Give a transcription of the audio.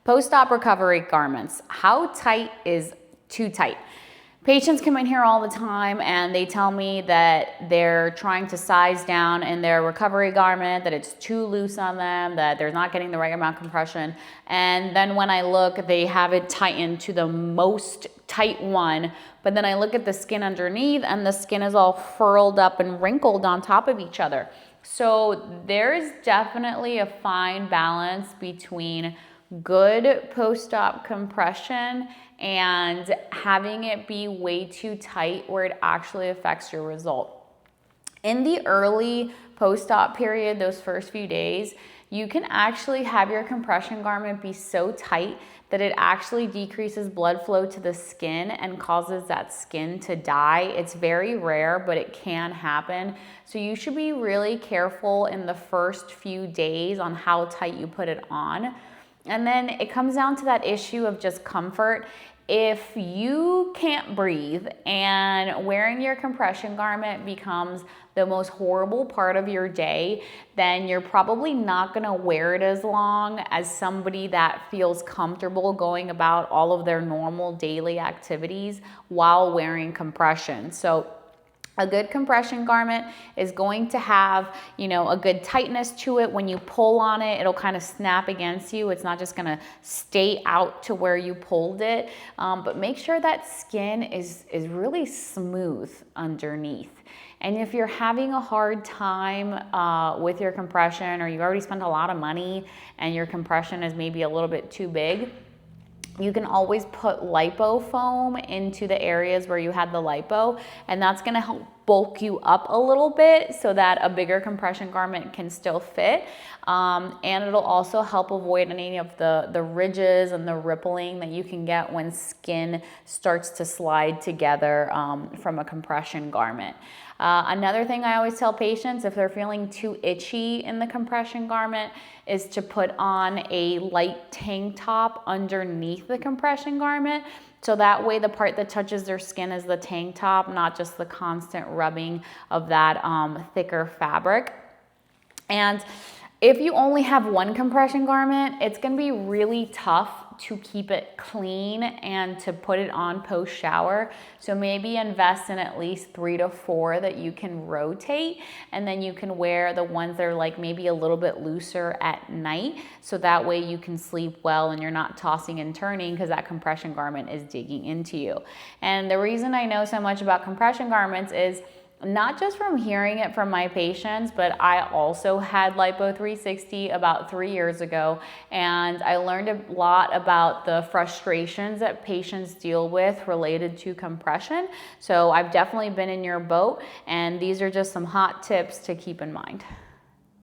Post-op recovery garments. How tight is too tight? Patients come in here all the time and they tell me that they're trying to size down in their recovery garment, that it's too loose on them, that they're not getting the right amount of compression. And then when I look, they have it tightened to the most tight one, but then I look at the skin underneath and the skin is all furled up and wrinkled on top of each other. So there's definitely a fine balance between good post-op compression and having it be way too tight where it actually affects your result. In the early post-op period, those first few days, you can actually have your compression garment be so tight that it actually decreases blood flow to the skin and causes that skin to die. It's very rare, but it can happen. So you should be really careful in the first few days on how tight you put it on. And then it comes down to that issue of just comfort. If you can't breathe and wearing your compression garment becomes the most horrible part of your day, then you're probably not gonna wear it as long as somebody that feels comfortable going about all of their normal daily activities while wearing compression. So a good compression garment is going to have, a good tightness to it. When you pull on it, it'll kind of snap against you. It's not just gonna stay out to where you pulled it, but make sure that skin is really smooth underneath. And if you're having a hard time with your compression, or you've already spent a lot of money and your compression is maybe a little bit too big, you can always put lipofoam into the areas where you had the lipo, and that's gonna help bulk you up a little bit so that a bigger compression garment can still fit. And it'll also help avoid any of the ridges and the rippling that you can get when skin starts to slide together from a compression garment. Another thing I always tell patients, if they're feeling too itchy in the compression garment, is to put on a light tank top underneath the compression garment. So that way the part that touches their skin is the tank top, not just the constant rubbing of that thicker fabric. And if you only have one compression garment, it's gonna be really tough to keep it clean and to put it on post-shower. So maybe invest in at least 3 to 4 that you can rotate, and then you can wear the ones that are like maybe a little bit looser at night, so that way you can sleep well and you're not tossing and turning because that compression garment is digging into you. And the reason I know so much about compression garments is not just from hearing it from my patients, but I also had Lipo 360 about 3 years ago, and I learned a lot about the frustrations that patients deal with related to compression. So I've definitely been in your boat, and these are just some hot tips to keep in mind.